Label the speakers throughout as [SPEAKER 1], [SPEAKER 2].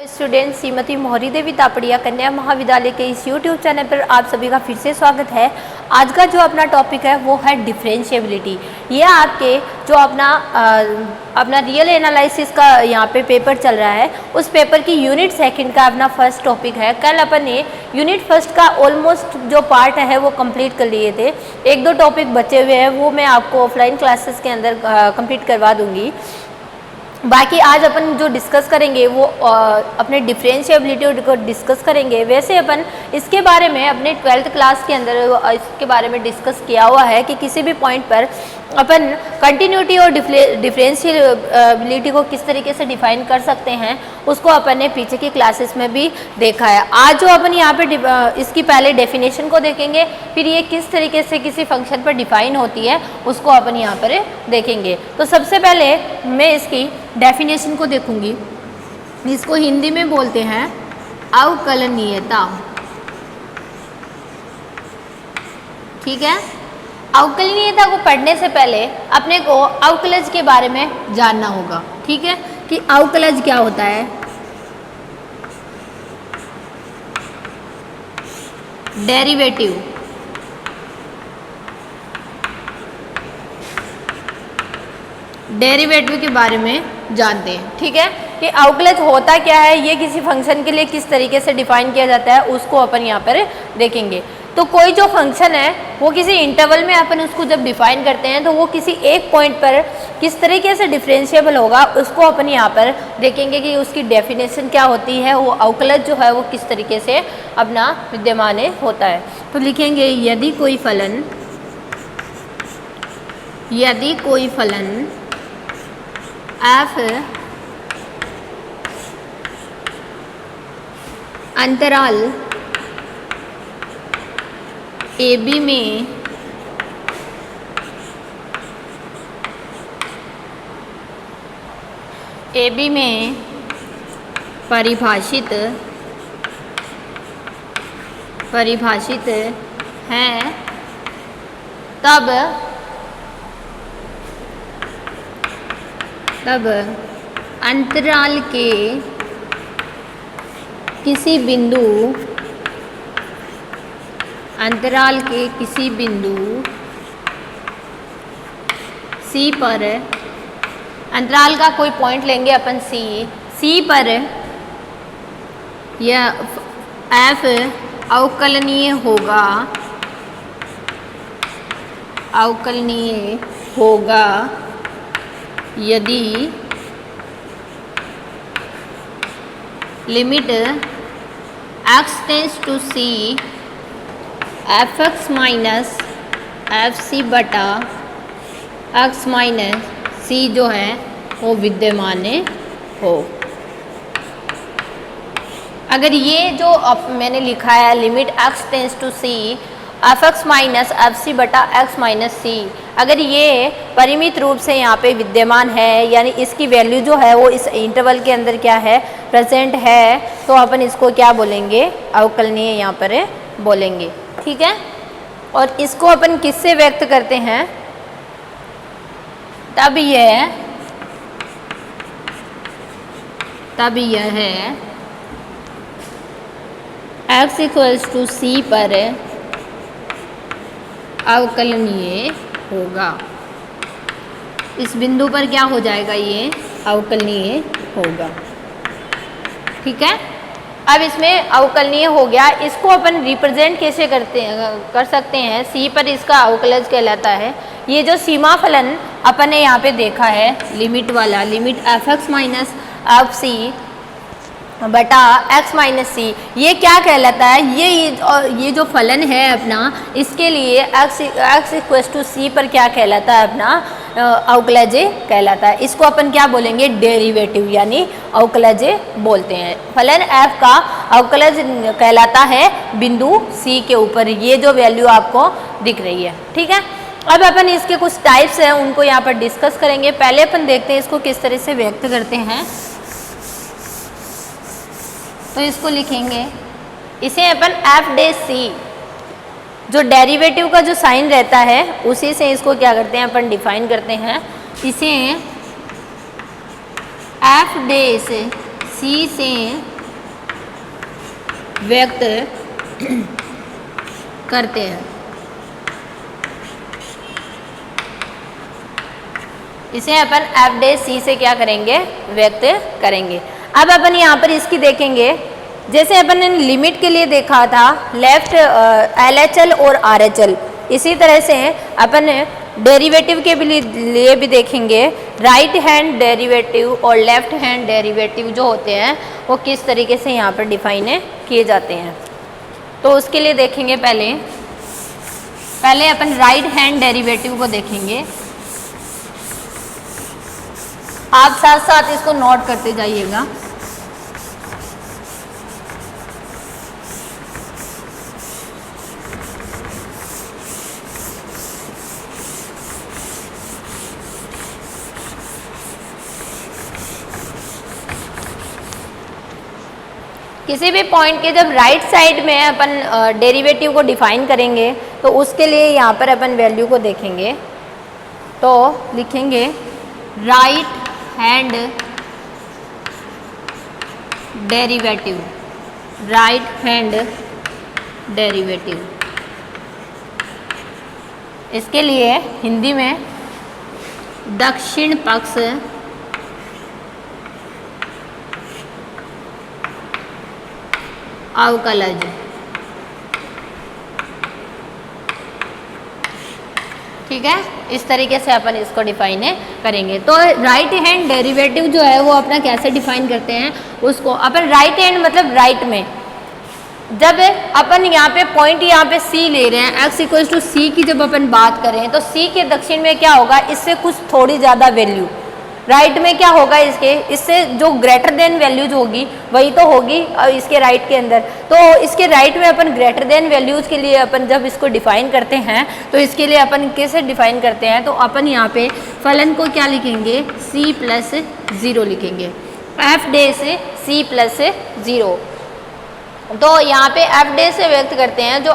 [SPEAKER 1] Student Shrimati मोहरी देवी तापड़िया कन्या महाविद्यालय के इस यूट्यूब चैनल पर आप सभी का फिर से स्वागत है। आज का जो अपना टॉपिक है वो है डिफरेंशिएबिलिटी। ये आपके जो अपना रियल एनालिसिस का यहाँ पे पेपर चल रहा है, उस पेपर की यूनिट सेकंड का अपना फर्स्ट टॉपिक है। कल अपन ने यूनिट फर्स्ट का ऑलमोस्ट जो पार्ट है वो कंप्लीट कर लिए थे। एक दो टॉपिक बचे हुए हैं, वो मैं आपको ऑफलाइन क्लासेस के अंदर कंप्लीट करवा दूँगी। बाकी आज अपन जो डिस्कस करेंगे वो अपने डिफरेंशिएबिलिटी को डिस्कस करेंगे। वैसे अपन इसके बारे में अपने 12th क्लास के अंदर इसके बारे में डिस्कस किया हुआ है कि किसी भी पॉइंट पर अपन कंटिन्यूटी और डिफरेंशिएबिलिटी को किस तरीके से डिफाइन कर सकते हैं, उसको अपन ने पीछे की क्लासेस में भी देखा है। आज जो अपन यहाँ पे इसकी पहले डेफिनेशन को देखेंगे, फिर ये किस तरीके से किसी फंक्शन पर डिफाइन होती है उसको अपन यहाँ पर देखेंगे। तो सबसे पहले मैं इसकी डेफिनेशन को देखूंगी। इसको हिंदी में बोलते हैं अवकलनीयता। ठीक है, अवकलनीयता को पढ़ने से पहले अपने को अवकलज के बारे में जानना होगा। ठीक है, कि अवकलज क्या होता है। डेरिवेटिव, डेरिवेटिव के बारे में जानते हैं। ठीक है, कि अवकलज होता क्या है, ये किसी फंक्शन के लिए किस तरीके से डिफाइन किया जाता है, उसको अपन यहाँ पर देखेंगे। तो कोई जो फंक्शन है वो किसी इंटरवल में अपन उसको जब डिफाइन करते हैं तो वो किसी एक पॉइंट पर किस तरीके से डिफरेंशिएबल होगा, उसको अपन यहाँ पर देखेंगे कि उसकी डेफिनेशन क्या होती है, वो अवकलज जो है वो किस तरीके से अपना विद्यमान होता है। तो लिखेंगे यदि कोई फलन f अंतराल AB में परिभाषित है, तब अंतराल के किसी बिंदु C पर, अंतराल का कोई पॉइंट लेंगे अपन C पर यह f अवकलनीय होगा यदि limit x tends to C fx minus fc बटा x माइनस c जो है वो विद्यमान हो। अगर ये जो मैंने लिखा है limit x tends to C fx minus fc बटा x माइनस c, अगर ये परिमित रूप से यहाँ पे विद्यमान है, यानी इसकी वैल्यू जो है वो इस इंटरवल के अंदर क्या है, प्रेजेंट है, तो अपन इसको क्या बोलेंगे, अवकलनीय यहाँ पर बोलेंगे। ठीक है, और इसको अपन किससे व्यक्त करते हैं, तब यह है x इक्वल्स टू C पर अवकलनीय होगा। इस बिंदु पर क्या हो जाएगा, ये अवकलनीय होगा। ठीक है, अब इसमें अवकलनीय हो गया, इसको अपन रिप्रेजेंट कैसे कर सकते हैं, C पर इसका अवकलज कहलाता है। ये जो सीमा फलन अपन ने यहाँ पे देखा है लिमिट वाला, लिमिट fx माइनस fc बटा x माइनस सी, ये क्या कहलाता है, ये जो फलन है अपना, इसके लिए x इक्वल्स टू C पर क्या कहलाता है, अपना अवकलज कहलाता है। इसको अपन क्या बोलेंगे, डेरिवेटिव यानी अवकलज बोलते हैं। फलन f का अवकलज कहलाता है बिंदु C के ऊपर, ये जो वैल्यू आपको दिख रही है। ठीक है, अब अपन इसके कुछ टाइप्स हैं उनको यहाँ पर डिस्कस करेंगे। पहले अपन देखते हैं इसको किस तरह से व्यक्त करते हैं। तो इसको लिखेंगे, इसे अपन f डे C, जो डेरिवेटिव का जो साइन रहता है उसी से इसको क्या करते हैं अपन डिफाइन करते हैं। इसे f डे से C से व्यक्त करते हैं। इसे अपन एफ डे सी से क्या करेंगे, व्यक्त करेंगे। अब अपन यहाँ पर इसकी देखेंगे, जैसे अपन ने लिमिट के लिए देखा था लेफ्ट LHL और RHL, इसी तरह से अपन डेरिवेटिव के लिए भी देखेंगे राइट हैंड डेरिवेटिव और लेफ्ट हैंड डेरिवेटिव जो होते हैं वो किस तरीके से यहाँ पर डिफाइन किए जाते हैं। तो उसके लिए देखेंगे पहले अपन राइट हैंड डेरिवेटिव को देखेंगे। आप साथ साथ इसको नोट करते जाइएगा। किसी भी पॉइंट के जब राइट साइड में अपन डेरिवेटिव को डिफाइन करेंगे तो उसके लिए यहाँ पर अपन वैल्यू को देखेंगे, तो लिखेंगे right hand derivative, right hand derivative. इसके लिए हिंदी में दक्षिण पक्ष अवकलज। ठीक है, इस तरीके से अपन इसको डिफाइन करेंगे। तो राइट हैंड डेरिवेटिव जो है वो अपना कैसे डिफाइन करते हैं उसको अपन, राइट हैंड मतलब राइट में जब अपन यहाँ पे पॉइंट यहाँ पे C ले रहे हैं, x इक्वल्स टू C की जब अपन बात करें तो C के दक्षिण में क्या होगा, इससे कुछ थोड़ी ज़्यादा वैल्यू राइट में क्या होगा, इससे जो ग्रेटर देन वैल्यूज होगी वही तो होगी इसके राइट के अंदर। तो इसके राइट में अपन ग्रेटर देन वैल्यूज के लिए अपन जब इसको डिफाइन करते हैं तो इसके लिए अपन कैसे डिफाइन करते हैं, तो अपन यहाँ पे फलन को क्या लिखेंगे, C+0 लिखेंगे, एफ डे से C+0। तो यहाँ पे एफ डे से व्यक्त करते हैं जो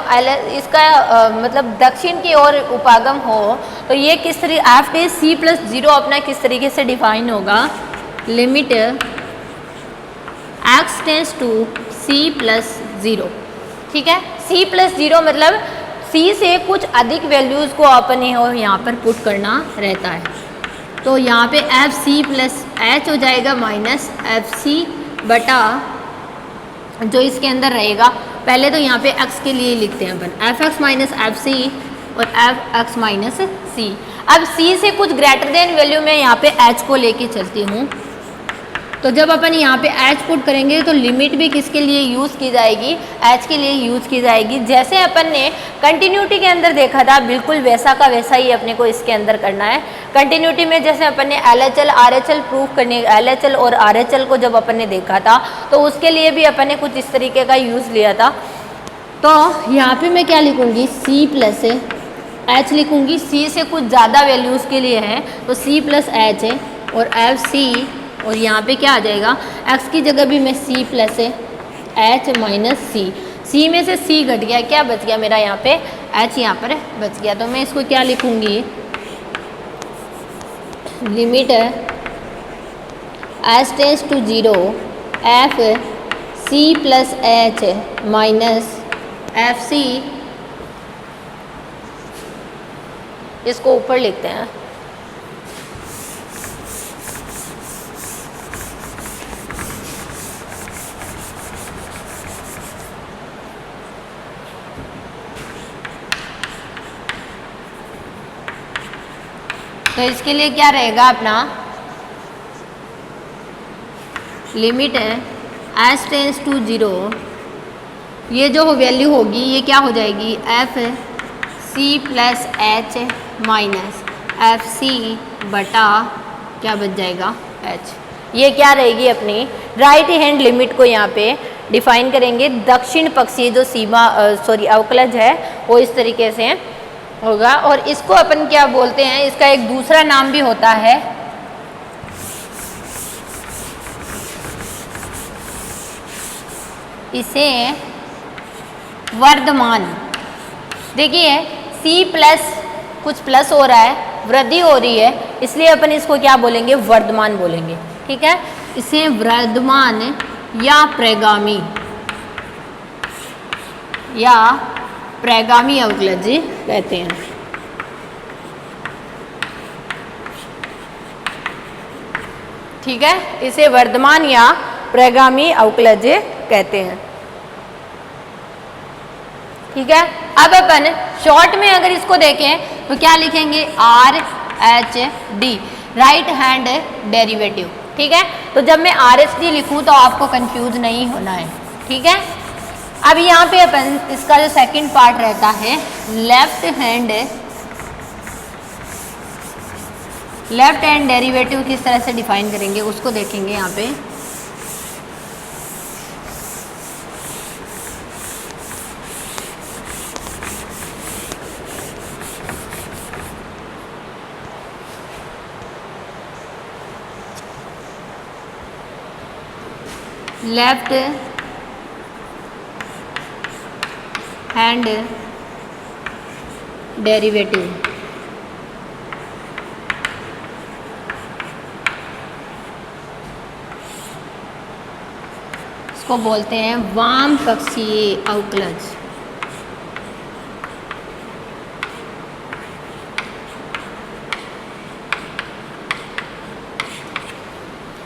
[SPEAKER 1] इसका मतलब दक्षिण की ओर उपागम हो, तो ये किस तरीके एफ डे C+0 अपना किस तरीके से डिफाइन होगा, limit x tends to C+0। ठीक है, C+0 मतलब C से कुछ अधिक वैल्यूज़ को अपन यहाँ पर पुट करना रहता है। तो यहाँ पे FC+H हो जाएगा माइनस FC बटा जो इसके अंदर रहेगा, पहले तो यहाँ पे x के लिए लिखते हैं अपन fx माइनस FC और fx माइनस C। अब C से कुछ ग्रेटर देन वैल्यू में यहाँ पे h को लेके चलती हूँ, तो जब अपन यहाँ पे h पुट करेंगे तो लिमिट भी किसके लिए यूज़ की जाएगी, h के लिए यूज़ की जाएगी। जैसे अपन ने कंटिन्यूटी के अंदर देखा था बिल्कुल वैसा का वैसा ही अपने को इसके अंदर करना है। कंटिन्यूटी में जैसे अपन ने LHL RHL प्रूफ करने, LHL और RHL को जब अपन ने देखा था तो उसके लिए भी अपन ने कुछ इस तरीके का यूज़ लिया था। तो यहाँ पे मैं क्या लिखूँगी, C+H लिखूँगी, C से कुछ ज़्यादा वैल्यूज़ के लिए है तो C+H है और FC, और यहाँ पे क्या आ जाएगा, x की जगह भी मैं C+H माइनस C में से C घट गया, क्या बच गया मेरा यहाँ पे H यहाँ पर बच गया। तो मैं इसको क्या लिखूँगी, limit s tends to 0 f C+H minus FC, इसको ऊपर लिखते हैं। तो इसके लिए क्या रहेगा अपना, लिमिट है s टेंस टू 0, ये जो वैल्यू होगी ये क्या हो जाएगी, f C+H माइनस FC बटा क्या बच जाएगा h। ये क्या रहेगी अपनी राइट हैंड लिमिट को यहाँ पे डिफाइन करेंगे। दक्षिण पक्षीय जो सीमा अवकलज है वो इस तरीके से होगा, और इसको अपन क्या बोलते हैं, इसका एक दूसरा नाम भी होता है इसे वर्धमान। देखिए C प्लस कुछ प्लस हो रहा है, वृद्धि हो रही है, इसलिए अपन इसको क्या बोलेंगे, वर्धमान बोलेंगे। ठीक है, इसे वर्धमान या प्रगामी या प्रगामी अवकलज कहते हैं। ठीक है, इसे वर्धमान या प्रगामी अवकलज कहते हैं। ठीक है, अब अपन शॉर्ट में अगर इसको देखें तो क्या लिखेंगे, RHD, राइट हैंड डेरिवेटिव। ठीक है, तो जब मैं RHD लिखूं तो आपको कंफ्यूज नहीं होना है। ठीक है, अब यहाँ पे अपन इसका जो सेकंड पार्ट रहता है लेफ्ट हैंड डेरिवेटिव किस तरह से डिफाइन करेंगे उसको देखेंगे यहाँ पे। लेफ्ट हैंड डेरिवेटिव इसको बोलते हैं वाम कक्षीय अवकलज।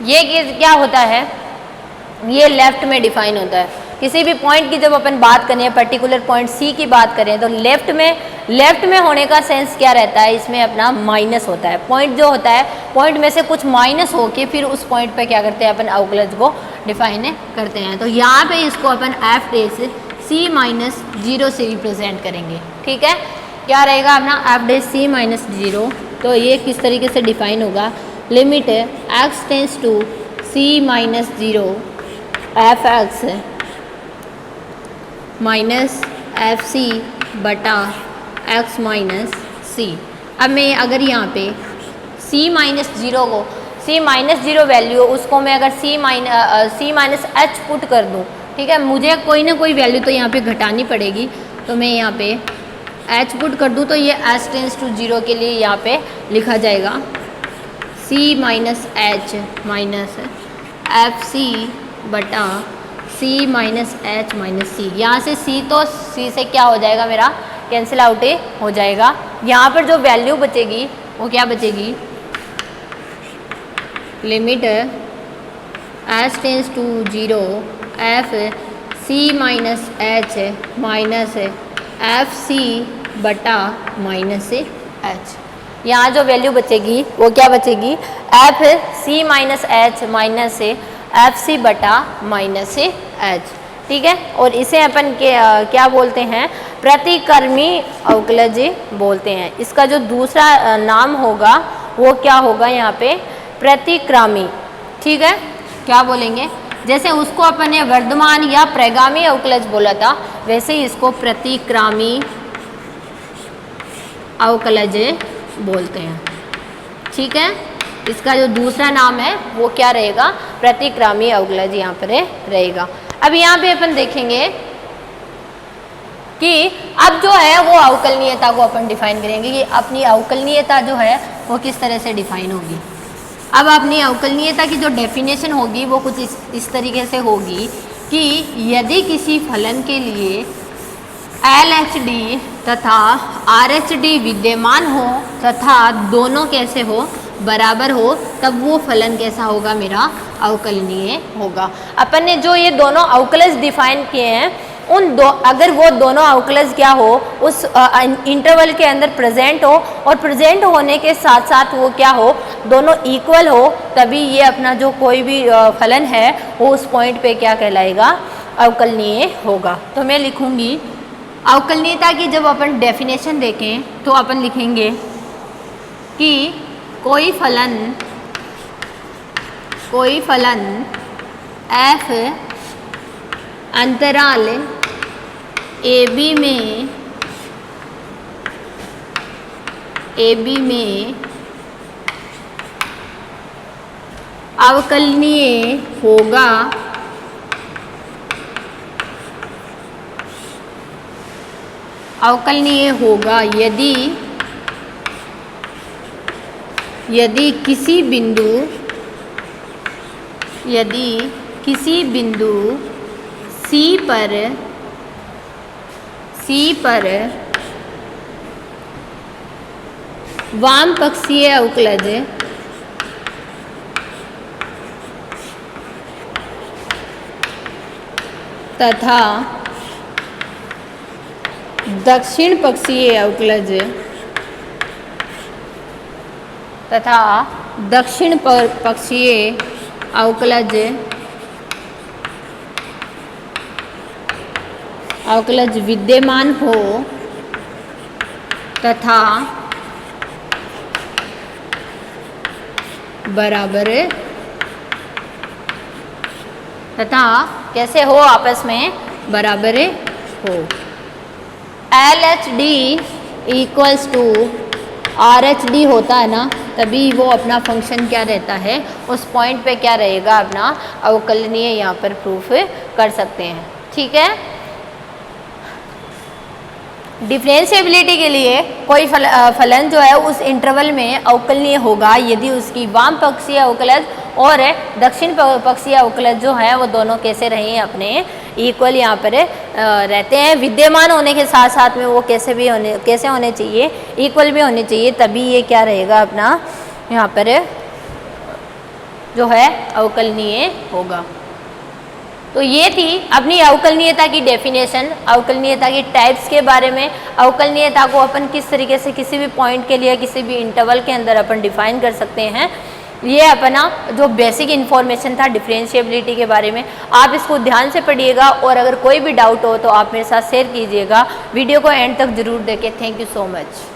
[SPEAKER 1] ये क्या होता है, ये लेफ्ट में डिफाइन होता है। किसी भी पॉइंट की जब अपन बात करें, पर्टिकुलर पॉइंट सी की बात करें, तो लेफ्ट में होने का सेंस क्या रहता है, इसमें अपना माइनस होता है। पॉइंट जो होता है, पॉइंट में से कुछ माइनस होके फिर उस पॉइंट पे क्या करते हैं, अपन अवकलज को डिफाइन करते हैं। तो यहाँ पे इसको अपन एफ डेस C-0 से रिप्रेजेंट करेंगे। ठीक है, क्या रहेगा अपना एफ डेस C-0। तो ये किस तरीके से डिफाइन होगा, limit x tends to C-0 fx minus FC बटा x माइनस C। अब मैं अगर यहाँ पे C-0 को C-0 वैल्यू उसको मैं अगर C-H पुट कर दूँ, ठीक है, मुझे कोई ना कोई वैल्यू तो यहाँ पे घटानी पड़ेगी। तो मैं यहाँ पे H पुट कर दूँ तो ये S टेंस टू 0 के लिए यहाँ पे लिखा जाएगा C-H माइनस FC बटा C-H C। यहाँ से C तो C से क्या हो जाएगा, मेरा कैंसिल आउट हो जाएगा। यहाँ पर जो वैल्यू बचेगी वो क्या बचेगी, limit S tends to 0 F C-H minus FC बटा माइनस H। यहाँ जो वैल्यू बचेगी वो क्या बचेगी, F C-H माइनस FC बटा माइनस H। ठीक है, और इसे अपन के क्या बोलते हैं, प्रतिक्रमी अवकलज बोलते हैं। इसका जो दूसरा नाम होगा वो क्या होगा, यहाँ पे प्रतिक्रामी। ठीक है, क्या बोलेंगे, जैसे उसको अपन ने वर्धमान या प्रगामी अवकलज बोला था, वैसे ही इसको प्रतिक्रामी अवकलज बोलते हैं। ठीक है, इसका जो दूसरा नाम है वो क्या रहेगा, प्रतिक्रामी अवकलज यहाँ पर रहेगा। अब यहाँ पे अपन देखेंगे कि अब जो है वो अवकलनीयता को अपन डिफाइन करेंगे कि अपनी अवकलनीयता जो है वो किस तरह से डिफाइन होगी। अब अपनी अवकलनीयता की जो डेफिनेशन होगी वो कुछ इस तरीके से होगी कि यदि किसी फलन के लिए LHD तथा RHD विद्यमान हो तथा दोनों कैसे हो, बराबर हो, तब वो फलन कैसा होगा, मेरा अवकलनीय होगा। अपन ने जो ये दोनों अवकलज डिफाइन किए हैं, अगर वो दोनों अवकलज क्या हो, उस इंटरवल के अंदर प्रेजेंट हो और प्रेजेंट होने के साथ साथ वो क्या हो, दोनों इक्वल हो, तभी ये अपना जो कोई भी फलन है वो उस पॉइंट पे क्या कहलाएगा, अवकलनीय होगा। तो मैं लिखूँगी अवकलनीयता की जब अपन डेफिनेशन देखें तो अपन लिखेंगे कि कोई फलन f अंतराल AB में अवकलनीय होगा यदि किसी बिंदु C पर C पर वाम पक्षीय अवकलज तथा दक्षिण पक्षीय अवकलज अवकलज विद्यमान हो तथा बराबर कैसे हो, आपस में बराबर हो। LHD इक्वल्स टू RHD होता है ना, तभी वो अपना फंक्शन क्या रहता है, उस पॉइंट पे क्या रहेगा, अपना अवकलनीय यहाँ पर प्रूफ कर सकते हैं। ठीक है। डिफरेंशिएबिलिटी के लिए कोई फलन जो है उस इंटरवल में अवकलनीय होगा यदि उसकी वाम पक्षीय अवकलज और दक्षिण पक्षीय अवकलज जो है वो दोनों कैसे रहे, अपने इक्वल यहाँ पर रहते हैं। विद्यमान होने के साथ साथ में वो कैसे होने चाहिए, इक्वल भी होने चाहिए, तभी ये क्या रहेगा, अपना यहाँ पर जो है अवकलनीय होगा। तो ये थी अपनी अवकलनीयता की डेफिनेशन, अवकलनीयता की टाइप्स के बारे में। अवकलनीयता को अपन किस तरीके से किसी भी पॉइंट के लिए किसी भी इंटरवल के अंदर अपन डिफाइन कर सकते हैं। ये अपना जो बेसिक इन्फॉर्मेशन था डिफरेंशिएबिलिटी के बारे में। आप इसको ध्यान से पढ़िएगा और अगर कोई भी डाउट हो तो आप मेरे साथ शेयर कीजिएगा। वीडियो को एंड तक जरूर देखें। Thank you so much.